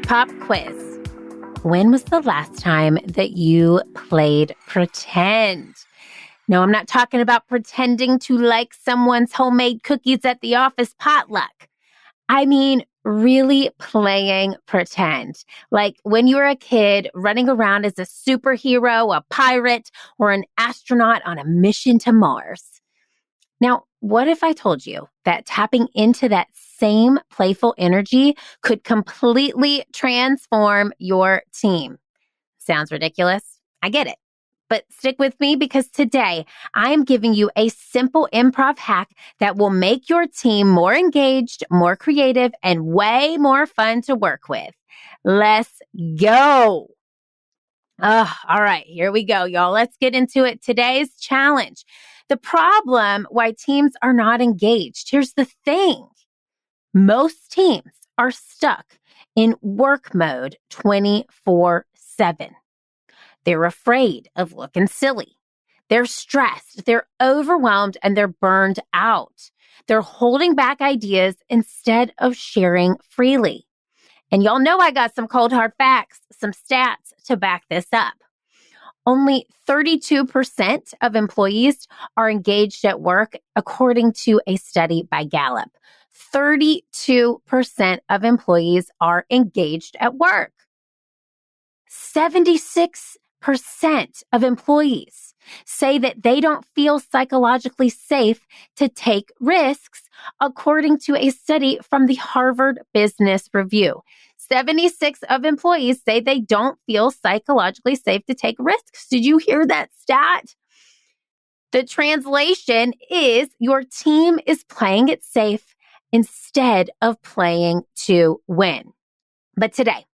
Pop quiz. When was the last time that you played pretend? No, I'm not talking about pretending to like someone's homemade cookies at the office potluck. I mean, really playing pretend. Like when you were a kid running around as a superhero, a pirate, or an astronaut on a mission to Mars. Now, what if I told you that tapping into that same playful energy could completely transform your team? Sounds ridiculous. I get it. But stick with me because today I am giving you a simple improv hack that will make your team more engaged, more creative, and way more fun to work with. Let's go. All right, here we go, y'all. Let's get into it. Today's challenge. The problem why teams are not engaged. Here's the thing. Most teams are stuck in work mode 24/7. They're afraid of looking silly. They're stressed, they're overwhelmed, and they're burned out. They're holding back ideas instead of sharing freely. And y'all know I got some cold hard facts, some stats to back this up. Only 32% of employees are engaged at work, according to a study by Gallup. 32% of employees are engaged at work. 76% of employees say that they don't feel psychologically safe to take risks, according to a study from the Harvard Business Review. 76 of employees say they don't feel psychologically safe to take risks. Did you hear that stat? The translation is your team is playing it safe instead of playing to win. But today,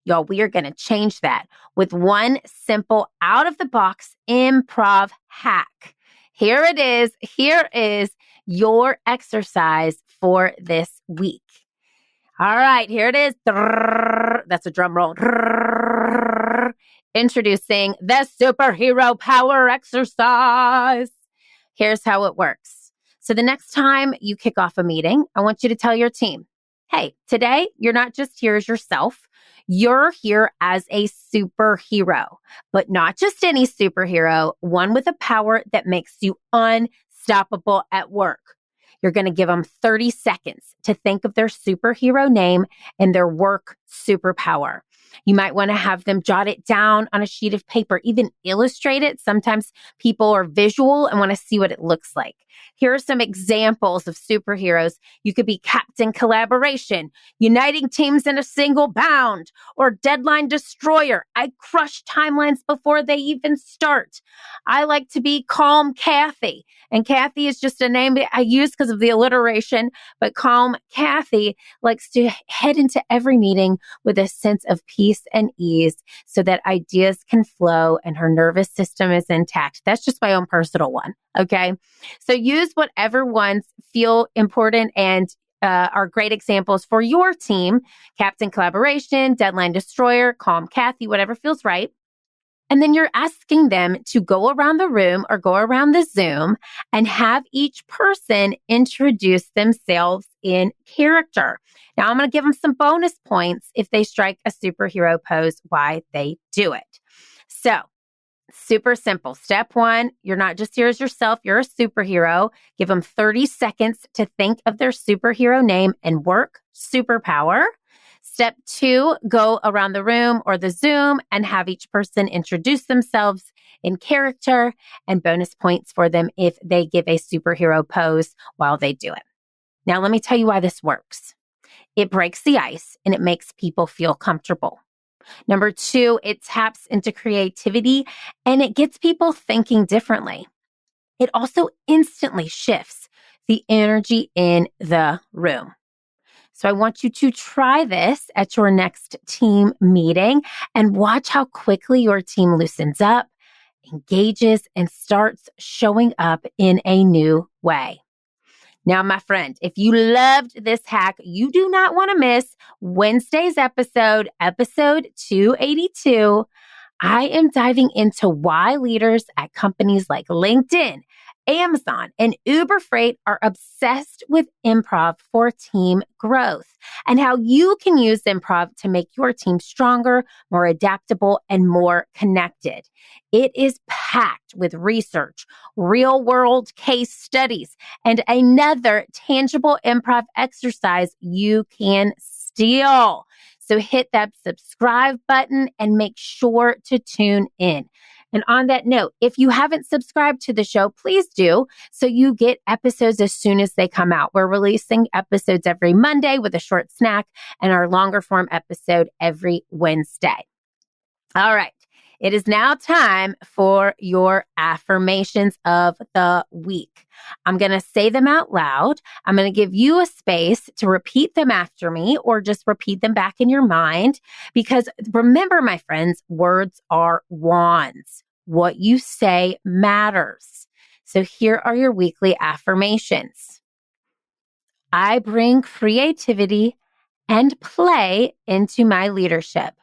y'all, we are going to change that with one simple out-of-the-box improv hack. Here it is. Here is your exercise for this week. All right, here it is. That's a drum roll. Introducing the superhero power exercise. Here's how it works. So the next time you kick off a meeting, I want you to tell your team, hey, today you're not just here as yourself. You're here as a superhero, but not just any superhero, one with a power that makes you unstoppable at work. You're going to give them 30 seconds to think of their superhero name and their work superpower. You might want to have them jot it down on a sheet of paper, even illustrate it. Sometimes people are visual and want to see what it looks like. Here are some examples of superheroes. You could be Captain Collaboration, uniting teams in a single bound, or Deadline Destroyer. I crush timelines before they even start. I like to be Calm Kathy. And Kathy is just a name that I use because of the alliteration, but Calm Kathy likes to head into every meeting with a sense of peace and ease so that ideas can flow and her nervous system is intact. That's just my own personal one. Okay. So use whatever ones feel important and are great examples for your team. Captain Collaboration, Deadline Destroyer, Calm Kathy, whatever feels right. And then you're asking them to go around the room or go around the Zoom and have each person introduce themselves in character. Now, I'm going to give them some bonus points if they strike a superhero pose while they do it. So, super simple. Step one, you're not just here as yourself, you're a superhero. Give them 30 seconds to think of their superhero name and work superpower. Step two, go around the room or the Zoom and have each person introduce themselves in character, and bonus points for them if they give a superhero pose while they do it. Now, let me tell you why this works. It breaks the ice and it makes people feel comfortable. Number two, it taps into creativity and it gets people thinking differently. It also instantly shifts the energy in the room. So I want you to try this at your next team meeting and watch how quickly your team loosens up, engages, and starts showing up in a new way. Now, my friend, if you loved this hack, you do not want to miss Wednesday's episode 282. I am diving into why leaders at companies like LinkedIn, Amazon, and Uber Freight are obsessed with improv for team growth and how you can use improv to make your team stronger, more adaptable, and more connected. It is packed with research, real world case studies, and another tangible improv exercise you can steal. So hit that subscribe button and make sure to tune in. And on that note, if you haven't subscribed to the show, please do so you get episodes as soon as they come out. We're releasing episodes every Monday with a short snack and our longer form episode every Wednesday. All right. It is now time for your affirmations of the week. I'm going to say them out loud. I'm going to give you a space to repeat them after me or just repeat them back in your mind. Because remember, my friends, words are wands. What you say matters. So here are your weekly affirmations. I bring creativity and play into my leadership.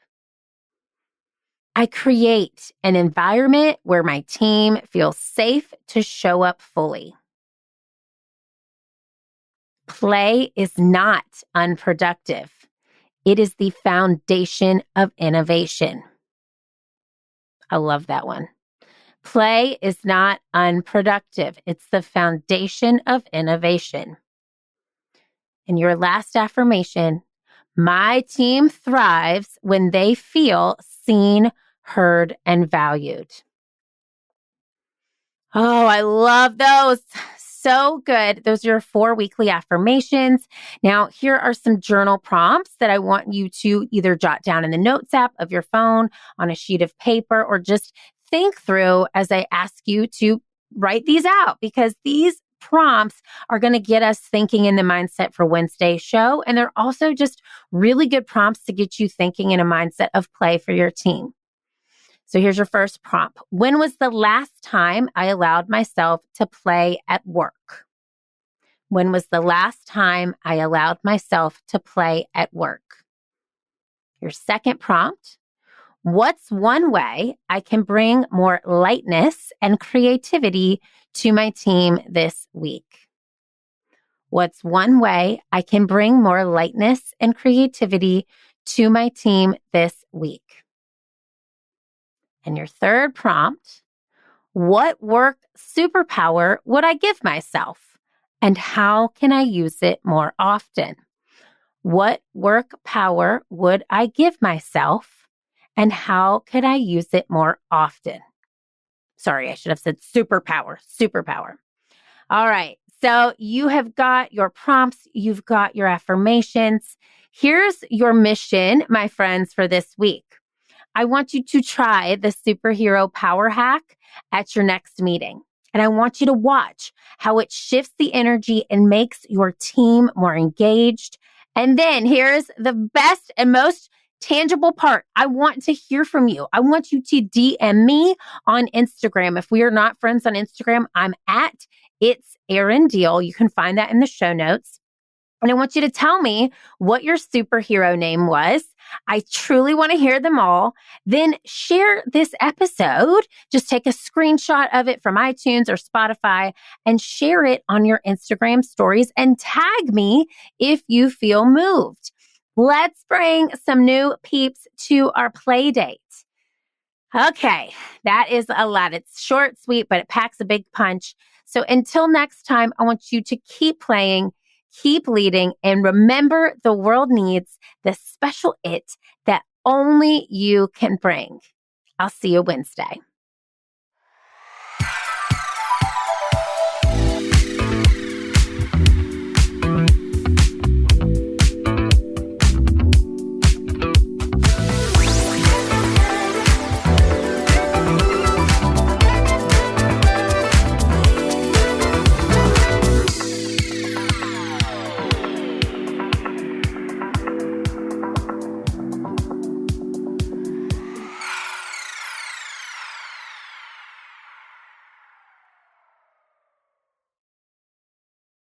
I create an environment where my team feels safe to show up fully. Play is not unproductive. It is the foundation of innovation. I love that one. Play is not unproductive. It's the foundation of innovation. And your last affirmation, my team thrives when they feel seen, heard, and valued. Oh, I love those. So good. Those are your 4 weekly affirmations. Now, here are some journal prompts that I want you to either jot down in the notes app of your phone, on a sheet of paper, or just think through as I ask you to write these out, because these prompts are going to get us thinking in the mindset for Wednesday's show. And they're also just really good prompts to get you thinking in a mindset of play for your team. So here's your first prompt. When was the last time I allowed myself to play at work? When was the last time I allowed myself to play at work? Your second prompt. What's one way I can bring more lightness and creativity to my team this week? What's one way I can bring more lightness and creativity to my team this week? And your third prompt, what work superpower would I give myself? And how can I use it more often? What work power would I give myself? And how could I use it more often? Sorry, I should have said superpower. All right. So you have got your prompts. You've got your affirmations. Here's your mission, my friends, for this week. I want you to try the superhero power hack at your next meeting. And I want you to watch how it shifts the energy and makes your team more engaged. And then here's the best and most tangible part. I want to hear from you. I want you to DM me on Instagram. If we are not friends on Instagram, I'm at It's Erin Deal. You can find that in the show notes. And I want you to tell me what your superhero name was. I truly want to hear them all. Then share this episode. Just take a screenshot of it from iTunes or Spotify and share it on your Instagram stories and tag me if you feel moved. Let's bring some new peeps to our play date. Okay, that is a lot. It's short, sweet, but it packs a big punch. So until next time, I want you to keep playing, keep leading, and remember the world needs the special it that only you can bring. I'll see you Wednesday.